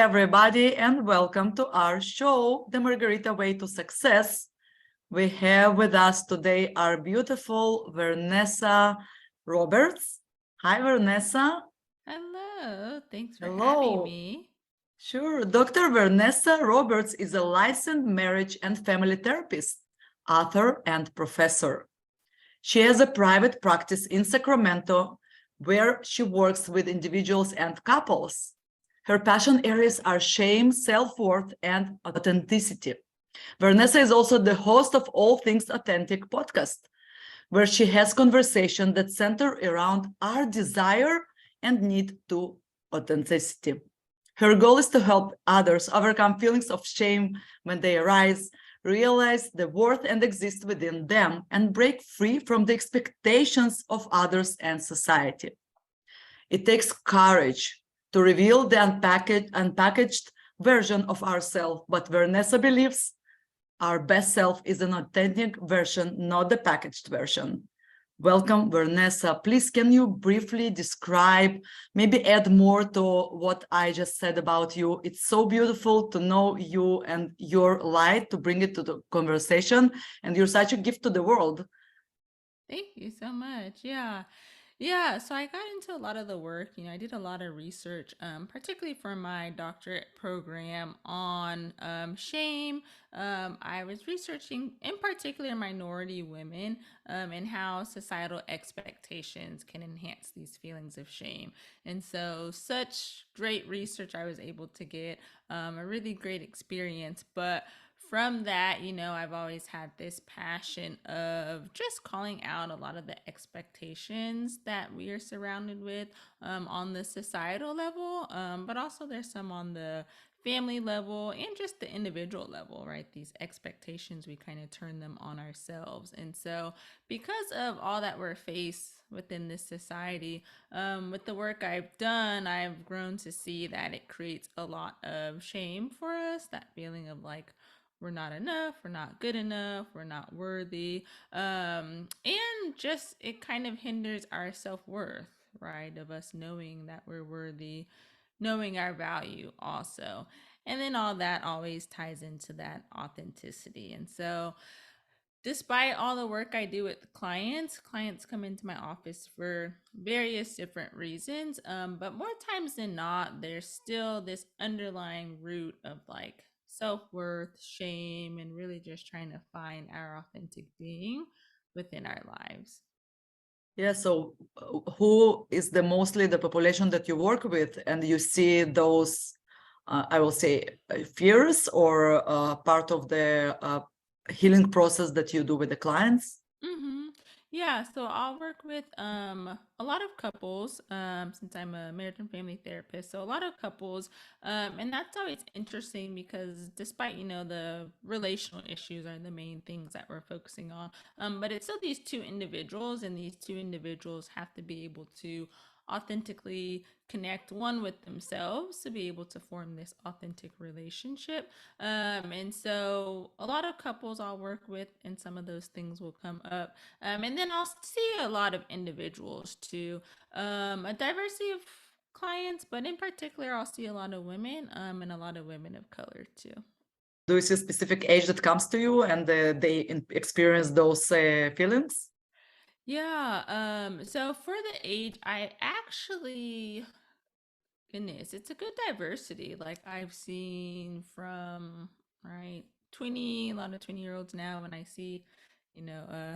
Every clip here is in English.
everybody, and welcome to our show, The Margarita Way to Success. We have with us today our beautiful Vernessa Roberts. Hi, Vernessa. Hello, thanks for having Hello. me. Sure. Dr. Vernessa Roberts is a licensed marriage and family therapist, author, and professor. She has a private practice in Sacramento where she works with individuals and couples. Her passion areas are shame, self-worth, and authenticity. Vernessa is also the host of All Things Authentic podcast, where she has conversations that center around our desire and need to authenticity. Her goal is to help others overcome feelings of shame when they arise, realize the worth and exist within them, and break free from the expectations of others and society. It takes courage to reveal the unpackaged version of ourselves, but Vernessa believes our best self is an authentic version, not the packaged version. Welcome, Vernessa. Please, can you briefly describe, maybe add more to what I just said about you? It's so beautiful to know you and your light, to bring it to the conversation, and you're such a gift to the world. Thank you so much. Yeah. So I got into a lot of the work. I did a lot of research, particularly for my doctorate program on shame. I was researching, in particular, minority women and how societal expectations can enhance these feelings of shame. And so, such great research I was able to get, a really great experience. But from that, I've always had this passion of just calling out a lot of the expectations that we are surrounded with on the societal level, but also there's some on the family level and just the individual level, right? These expectations, we kind of turn them on ourselves. And so, because of all that we're faced within this society, with the work I've done, I've grown to see that it creates a lot of shame for us, that feeling of like, we're not enough, we're not good enough, we're not worthy. And just it kind of hinders our self worth, right? Of us knowing that we're worthy, knowing our value also. And then all that always ties into that authenticity. And so, despite all the work I do with clients come into my office for various different reasons. But more times than not, there's still this underlying root of like self-worth, shame, and really just trying to find our authentic being within our lives. Yeah, so who is the mostly the population that you work with, and you see those, I will say, fears or part of the healing process that you do with the clients? Mm-hmm. Yeah, so I'll work with a lot of couples since I'm a marriage and family therapist. So a lot of couples and that's always interesting because despite the relational issues are the main things that we're focusing on, but it's still these two individuals, and these two individuals have to be able to authentically connect one with themselves to be able to form this authentic relationship. And so a lot of couples I'll work with, and some of those things will come up. And then I'll see a lot of individuals too, a diversity of clients, but in particular, I'll see a lot of women and a lot of women of color too. Do you see a specific age that comes to you and they experience those feelings? Yeah. So for the age, I actually, goodness, it's a good diversity. Like I've seen from right 20, a lot of 20-year-olds now, and I see, you know,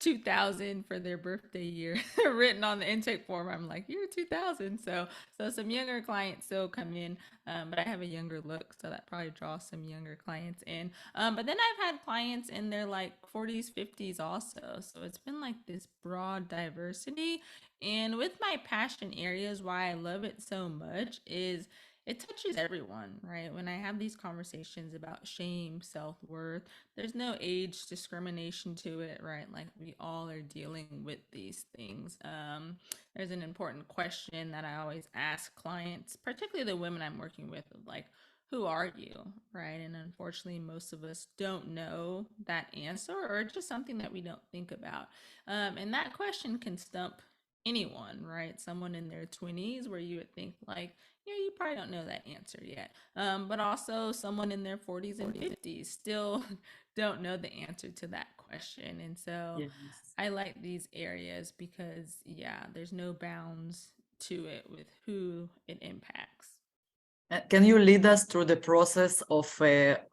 2000 for their birthday year written on the intake form. I'm like, you're 2000. So some younger clients still come in, but I have a younger look, so that probably draws some younger clients in. But then I've had clients in their like 40s, 50s also. So it's been like this broad diversity. And with my passion areas, why I love it so much is it touches everyone, right? When I have these conversations about shame, self worth, there's no age discrimination to it, right? Like we all are dealing with these things. There's an important question that I always ask clients, particularly the women I'm working with, of like, who are you, right? And unfortunately, most of us don't know that answer, or just something that we don't think about. And that question can stump anyone, right? Someone in their 20s where you would think like, yeah, you probably don't know that answer yet. But also someone in their 40s and 50s still don't know the answer to that question. And so Yes. I like these areas because, yeah, there's no bounds to it with who it impacts. Can you lead us through the process of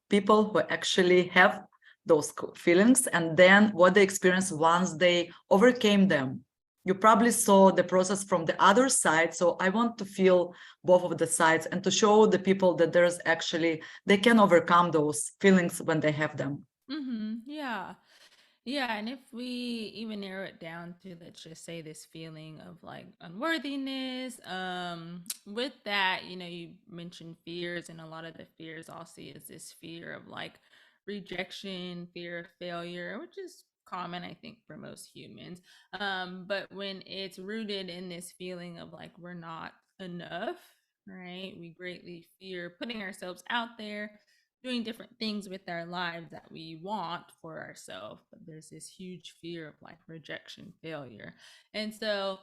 people who actually have those feelings and then what they experience once they overcame them? You probably saw the process from the other side, so I want to feel both of the sides and to show the people that there's actually, they can overcome those feelings when they have them. Yeah. Yeah, and if we even narrow it down to, let's just say, this feeling of like unworthiness, with that, you mentioned fears, and a lot of the fears I'll see is this fear of like rejection, fear of failure, which is common, I think, for most humans. But when it's rooted in this feeling of like we're not enough, right? We greatly fear putting ourselves out there, doing different things with our lives that we want for ourselves, but there's this huge fear of like rejection, failure. And so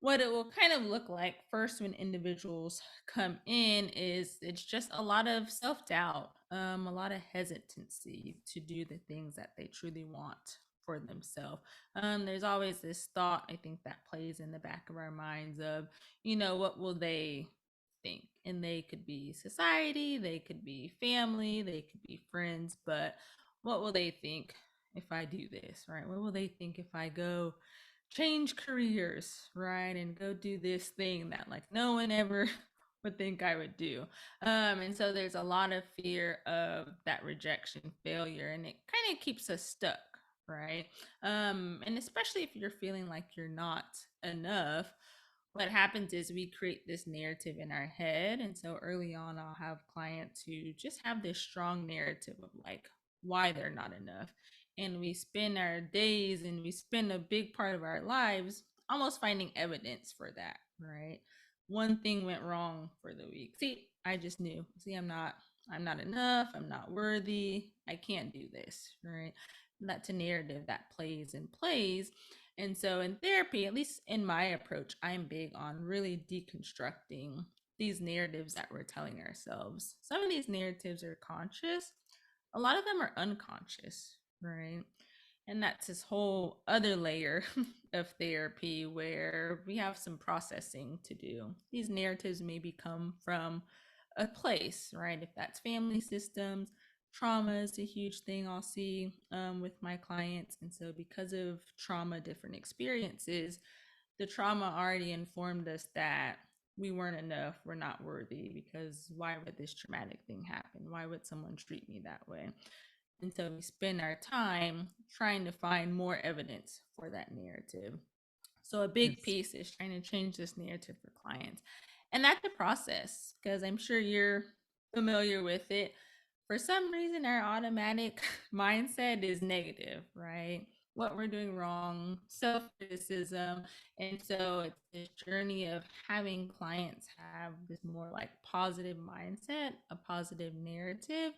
what it will kind of look like first when individuals come in is it's just a lot of self-doubt, a lot of hesitancy to do the things that they truly want for themselves. There's always this thought, I think, that plays in the back of our minds of, what will they think? And they could be society, they could be family, they could be friends, but what will they think if I do this, right? What will they think if I go change careers, right? And go do this thing that like no one ever would think I would do. And so there's a lot of fear of that rejection, failure, and it kind of keeps us stuck, right? And especially if you're feeling like you're not enough, what happens is we create this narrative in our head. And so early on, I'll have clients who just have this strong narrative of like why they're not enough. And we spend our days and we spend a big part of our lives almost finding evidence for that, right? One thing went wrong for the week. See, I just knew. See, I'm not enough. I'm not worthy. I can't do this, right? That's a narrative that plays and plays. And so in therapy, at least in my approach, I'm big on really deconstructing these narratives that we're telling ourselves. Some of these narratives are conscious, a lot of them are unconscious, right? And that's this whole other layer of therapy where we have some processing to do. These narratives maybe come from a place, right? If that's family systems, trauma is a huge thing I'll see with my clients. And so, because of trauma, different experiences, the trauma already informed us that we weren't enough, we're not worthy, because why would this traumatic thing happen? Why would someone treat me that way? And so we spend our time trying to find more evidence for that narrative. So a big Yes. piece is trying to change this narrative for clients. And that's a process because I'm sure you're familiar with it. For some reason, our automatic mindset is negative, right? What we're doing wrong, self criticism. And so it's this journey of having clients have this more like positive mindset, a positive narrative,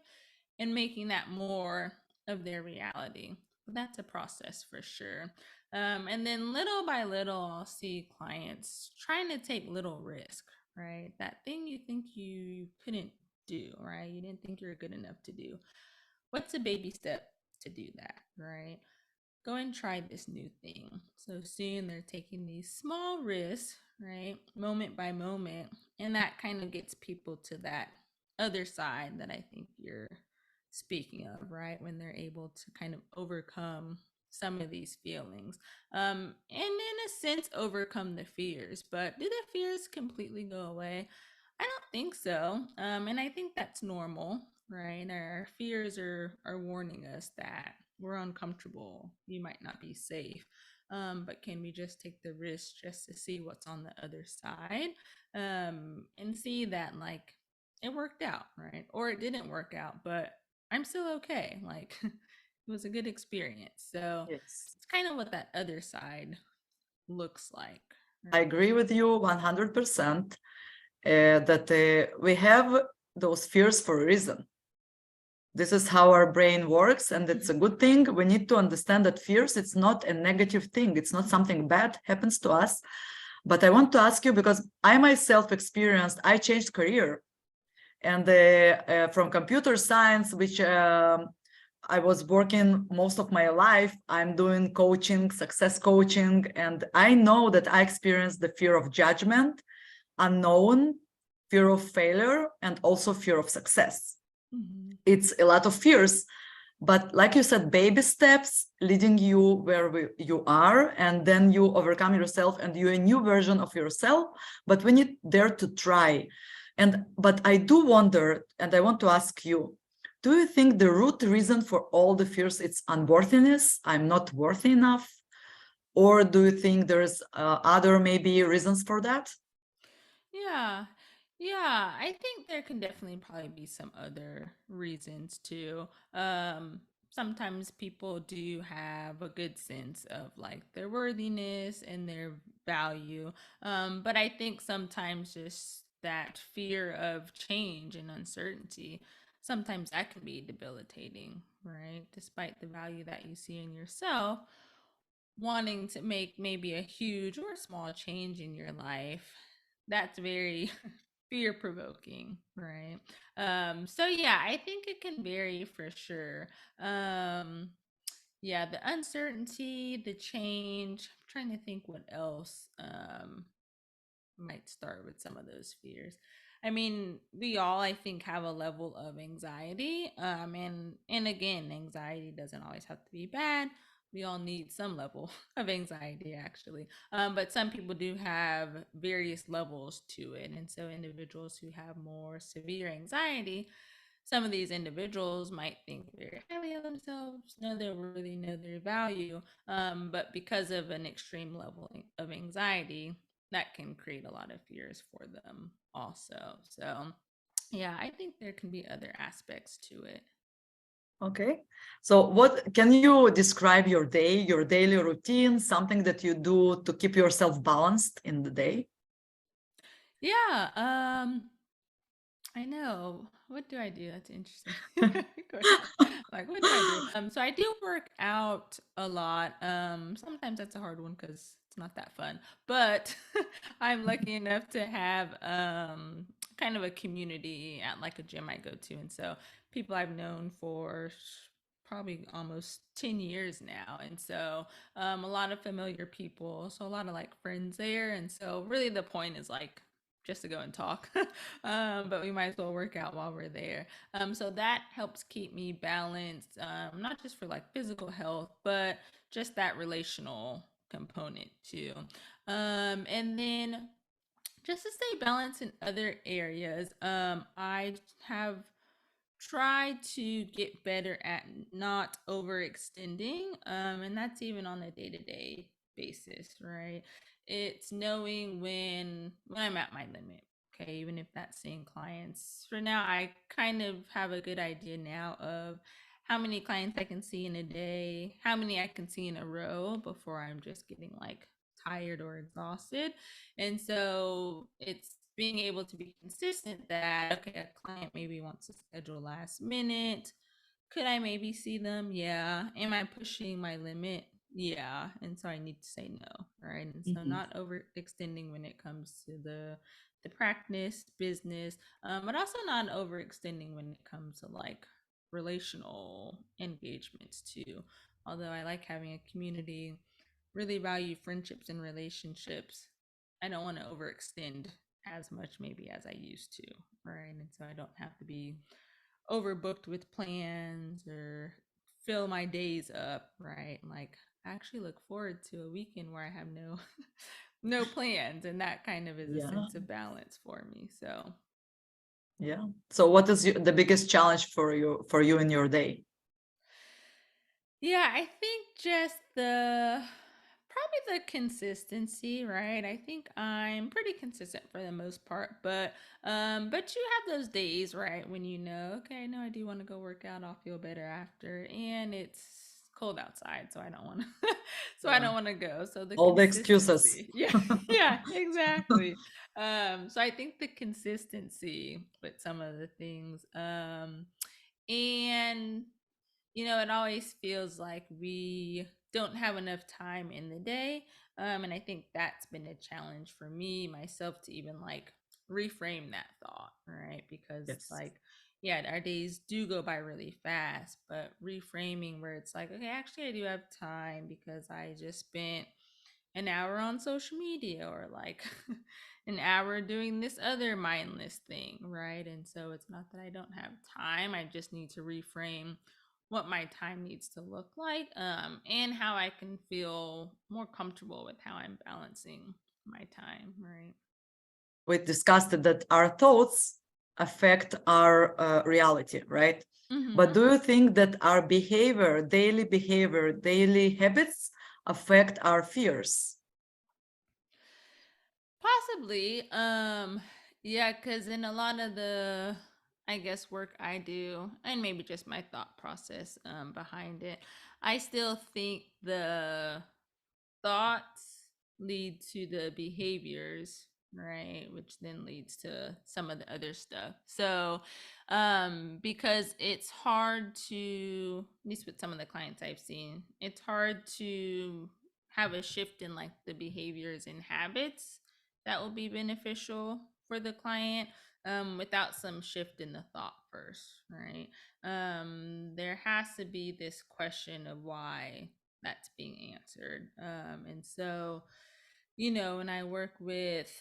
and making that more of their reality. But that's a process for sure. And then little by little, I'll see clients trying to take little risk, right? That thing you think you couldn't do, right? You didn't think you were good enough to do. What's a baby step to do that, right? Go and try this new thing. So soon they're taking these small risks, right? Moment by moment. And that kind of gets people to that other side that I think you're speaking of, right? When they're able to kind of overcome some of these feelings. And in a sense, overcome the fears. But do the fears completely go away? I don't think so. And I think that's normal, right? Our fears are warning us that we're uncomfortable. You might not be safe. But can we just take the risk just to see what's on the other side? And see that like it worked out, right? Or it didn't work out, but I'm still okay. Like it was a good experience. So Yes. it's kind of what that other side looks like. I Right? agree with you 100% that we have those fears for a reason. This is how our brain works, and it's a good thing. We need to understand that fears, it's not a negative thing. It's not something bad happens to us. But I want to ask you, because I myself experienced, I changed career, and from computer science, which I was working most of my life, I'm doing coaching, success coaching, and I know that I experienced the fear of judgment, unknown, fear of failure, and also fear of success. Mm-hmm. It's a lot of fears, but like you said, baby steps leading you where you are, and then you overcome yourself and you're a new version of yourself, but when you dare to try. But I do wonder, and I want to ask you, do you think the root reason for all the fears, it's unworthiness, I'm not worthy enough? Or do you think there's other maybe reasons for that? Yeah. Yeah, I think there can definitely probably be some other reasons too. Sometimes people do have a good sense of like their worthiness and their value. But I think sometimes just that fear of change and uncertainty, sometimes that can be debilitating, right? Despite the value that you see in yourself, wanting to make maybe a huge or small change in your life, that's very fear provoking, right? So yeah, I think it can vary for sure. Um, yeah, the uncertainty, the change. I'm trying to think what else might start with some of those fears. I mean, we all, I think, have a level of anxiety. And again, anxiety doesn't always have to be bad. We all need some level of anxiety, actually. But some people do have various levels to it. And so individuals who have more severe anxiety, some of these individuals might think very highly of themselves, know their worthy, know their value. But because of an extreme level of anxiety, that can create a lot of fears for them also. So, yeah, I think there can be other aspects to it. Okay. So what can you describe your day, your daily routine, something that you do to keep yourself balanced in the day? Yeah, I know. What do I do? That's interesting question. Like, what do I do? So I do work out a lot. Sometimes that's a hard one because it's not that fun. But I'm lucky enough to have kind of a community at like a gym I go to, and so people I've known for probably almost 10 years now, and so a lot of familiar people, so a lot of like friends there, and so really the point is like just to go and talk. But we might as well work out while we're there. So that helps keep me balanced, not just for like physical health, but just that relational component too. And then just to stay balanced in other areas, I have tried to get better at not overextending, and that's even on a day-to-day basis, right? It's knowing when I'm at my limit. Okay, even if that's seeing clients. For now, I kind of have a good idea now of how many clients I can see in a day, how many I can see in a row before I'm just getting like tired or exhausted. And so it's being able to be consistent that, okay, a client maybe wants to schedule last minute. Could I maybe see them? Yeah. Am I pushing my limit? Yeah. And so I need to say no, right? And so Mhm. not overextending when it comes to the practice, business, but also not overextending when it comes to like relational engagements too. Although I like having a community, really value friendships and relationships, I don't want to overextend as much maybe as I used to, right? And so I don't have to be overbooked with plans or fill my days up, right? Like I actually look forward to a weekend where I have no no plans, and that kind of is a Yeah, sense of balance for me. So, yeah. So what is the biggest challenge for you in your day? yeah, I think just the probably the consistency, right? I think I'm pretty consistent for the most part, but you have those days, right, when you know, okay, no, I do want to go work out, I'll feel better after, and it's cold outside, so I don't want to so I Yeah, don't want to go. So the all the excuses. consistency. Yeah. Yeah, exactly. So I think the consistency with some of the things, And it always feels like we don't have enough time in the day. And I think that's been a challenge for me, myself, to even like reframe that thought, right? Because it's Yes. like, yeah, our days do go by really fast, but reframing where it's like, okay, actually, I do have time because I just spent an hour on social media or like an hour doing this other mindless thing, right? And so it's not that I don't have time, I just need to reframe what my time needs to look like, and how I can feel more comfortable with how I'm balancing my time, right? We discussed that our thoughts affect our reality, right? But Mm-hmm. do you think that our behavior, daily habits affect our fears? Possibly. Yeah, because in a lot of the, I guess, work I do, and maybe just my thought process behind it, I still think the thoughts lead to the behaviors, right? Which then leads to some of the other stuff. So, because it's hard to, at least with some of the clients I've seen, it's hard to have a shift in like the behaviors and habits that will be beneficial for the client, without some shift in the thought first, right? There has to be this question of why that's being answered. And so, and I work with,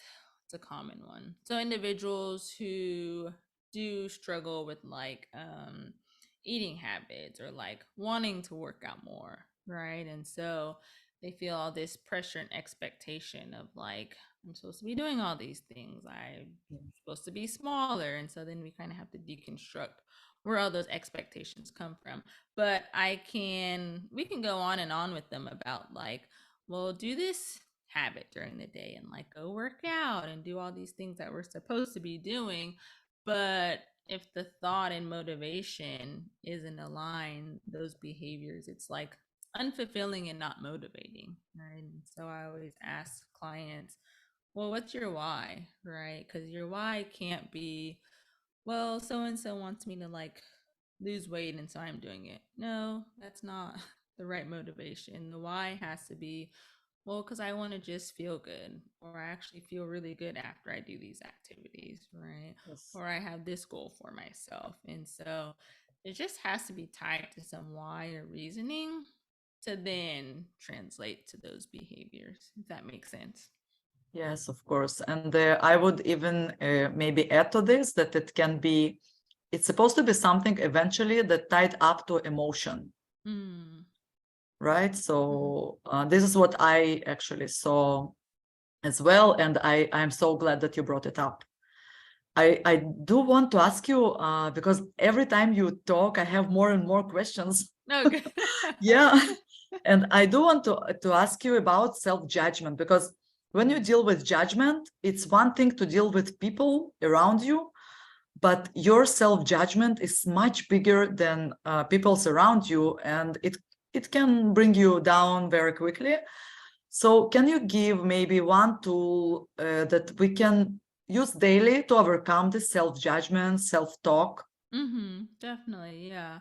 it's a common one. So individuals who do struggle with like eating habits or like wanting to work out more, right? And so they feel all this pressure and expectation of like, I'm supposed to be doing all these things. I'm supposed to be smaller. And so then we kind of have to deconstruct where all those expectations come from. But we can go on and on with them about like, well, do this habit during the day and like go work out and do all these things that we're supposed to be doing. But if the thought and motivation isn't aligned, those behaviors, it's like unfulfilling and not motivating, right? And so I always ask clients, well, what's your why, right? Because your why can't be, well, so and so wants me to like lose weight and so I'm doing it. No, that's not the right motivation. The why has to be, well, because I want to just feel good, or I actually feel really good after I do these activities, right? Yes. Or I have this goal for myself. And so it just has to be tied to some why or reasoning to then translate to those behaviors, if that makes sense. Yes, of course. And I would even maybe add to this that it's supposed to be something eventually that tied up to emotion, Mm. right? Mm-hmm. So this is what I actually saw as well. And I'm so glad that you brought it up. I do want to ask you, because every time you talk, I have more and more questions. Okay. Yeah. And I do want to ask you about self-judgment, because when you deal with judgment, it's one thing to deal with people around you, but your self-judgment is much bigger than people's around you, and it can bring you down very quickly. So can you give maybe one tool that we can use daily to overcome this self-judgment, self-talk? Mm-hmm. Definitely. Yeah.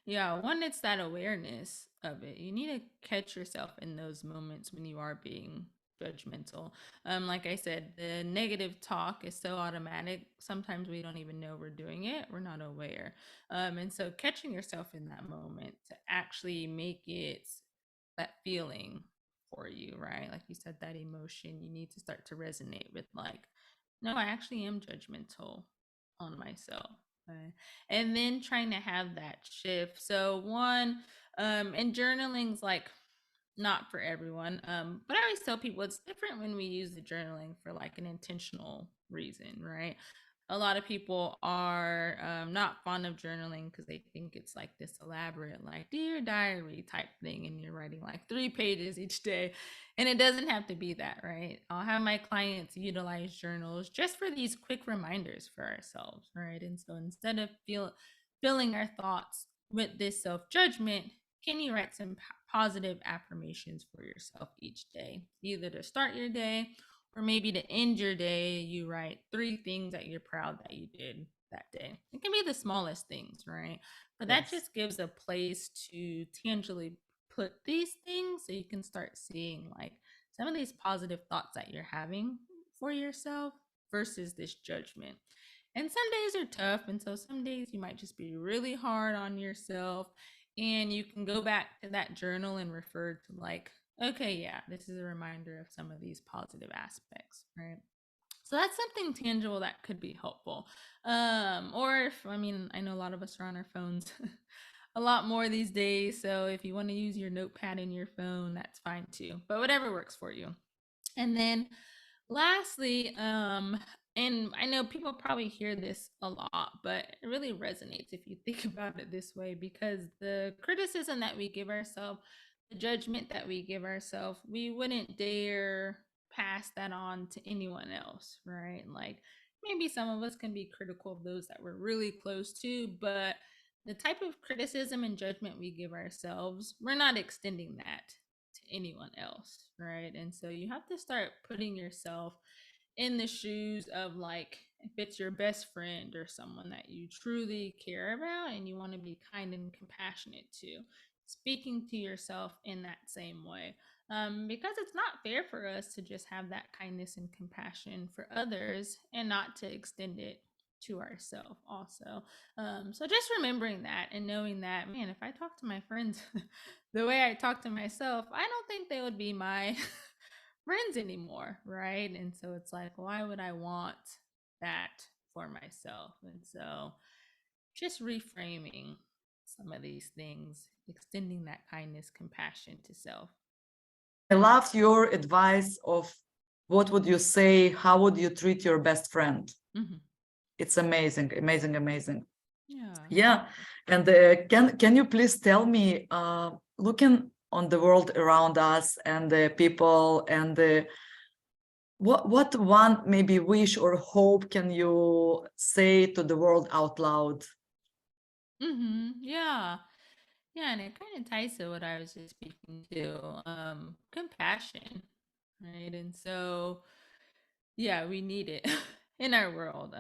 Yeah. One, it's that awareness of it. You need to catch yourself in those moments when you are being judgmental. Like I said, the negative talk is so automatic. Sometimes we don't even know we're doing it. We're not aware. And so catching yourself in that moment to actually make it that feeling for you, right? Like you said, that emotion, you need to start to resonate with like, no, I actually am judgmental on myself. Okay. And then trying to have that shift. So one, and journaling's like not for everyone. But I always tell people it's different when we use the journaling for like an intentional reason, right? A lot of people are not fond of journaling because they think it's like this elaborate, like dear diary type thing, and you're writing like 3 pages each day. And it doesn't have to be that, right? I'll have my clients utilize journals just for these quick reminders for ourselves, right? And so instead of filling our thoughts with this self judgment, can you write some positive affirmations for yourself each day, either to start your day or maybe to end your day? You write 3 things that you're proud that you did that day. It can be the smallest things, right? But that Yes. just gives a place to tangibly put these things so you can start seeing like some of these positive thoughts that you're having for yourself versus this judgment. And some days are tough, and so some days you might just be really hard on yourself, and you can go back to that journal and refer to like, okay, yeah, this is a reminder of some of these positive aspects, right? So that's something tangible that could be helpful. Or if, I mean, I know a lot of us are on our phones a lot more these days. So if you want to use your notepad in your phone, that's fine too. But whatever works for you. And then lastly, and I know people probably hear this a lot, but it really resonates if you think about it this way, because the criticism that we give ourselves, the judgment that we give ourselves, we wouldn't dare pass that on to anyone else, right? Like maybe some of us can be critical of those that we're really close to, but the type of criticism and judgment we give ourselves, we're not extending that to anyone else, right? And so you have to start putting yourself in the shoes of like if it's your best friend or someone that you truly care about and you want to be kind and compassionate to, speaking to yourself in that same way. Because it's not fair for us to just have that kindness and compassion for others and not to extend it to ourselves also. So just remembering that and knowing that, man, if I talk to my friends the way I talk to myself, I don't think they would be my friends anymore, right? And so it's like, why would I want that for myself? And so just reframing some of these things, extending that kindness, compassion to self. I loved your advice of what would you say, how would you treat your best friend? Mm-hmm. It's amazing, amazing, amazing. Yeah. Yeah, and can you please tell me, looking on the world around us and the people and what one maybe wish or hope can you say to the world out loud? Mm-hmm. Yeah. Yeah, and it kind of ties to what I was just speaking to, compassion, right? And so, yeah, we need it in our world.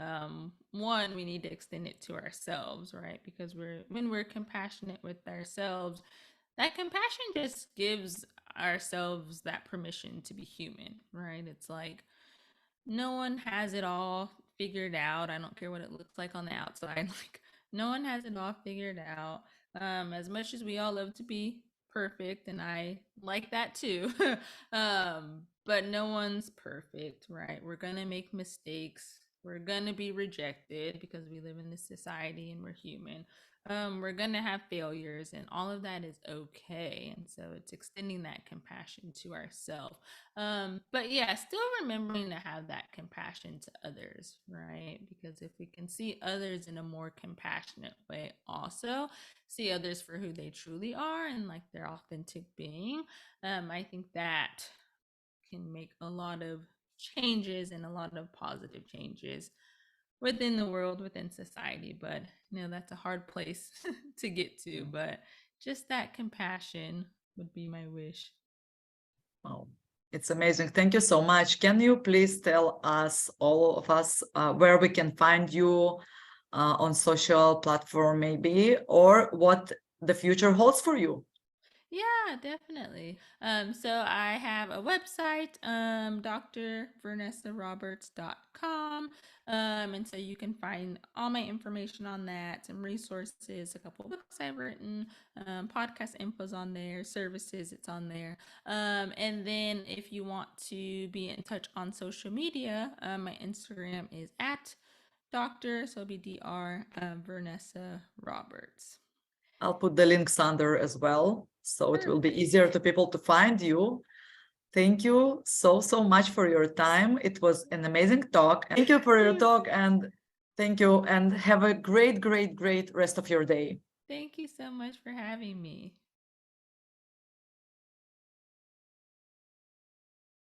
One, we need to extend it to ourselves, right? Because when we're compassionate with ourselves, that compassion just gives ourselves that permission to be human, right? It's like no one has it all figured out. I don't care what it looks like on the outside. Like no one has it all figured out. As much as we all love to be perfect, and I like that too. But no one's perfect, right? We're gonna make mistakes. We're gonna be rejected because we live in this society and we're human. We're gonna have failures, and all of that is okay. And so it's extending that compassion to ourselves. But yeah, still remembering to have that compassion to others, right? Because if we can see others in a more compassionate way, also see others for who they truly are and like their authentic being, I think that can make a lot of changes and a lot of positive changes within the world, within society. But that's a hard place to get to. But just that compassion would be my wish. Oh, it's amazing. Thank you so much. Can you please tell us, all of us, where we can find you on social platform maybe, or what the future holds for you? Yeah, definitely. So I have a website, drvernessaroberts.com. And so you can find all my information on that, some resources, a couple of books I've written, podcast info's on there, services, it's on there. And then if you want to be in touch on social media, my Instagram is at Dr. So it'll be Dr. Vernessa Roberts. I'll put the links under as well, so it will be Perfect. easier to people to find you. Thank you so, so much for your time. It was an amazing talk. Thank you for your talk, and thank you, and have a great, great, great rest of your day. Thank you so much for having me.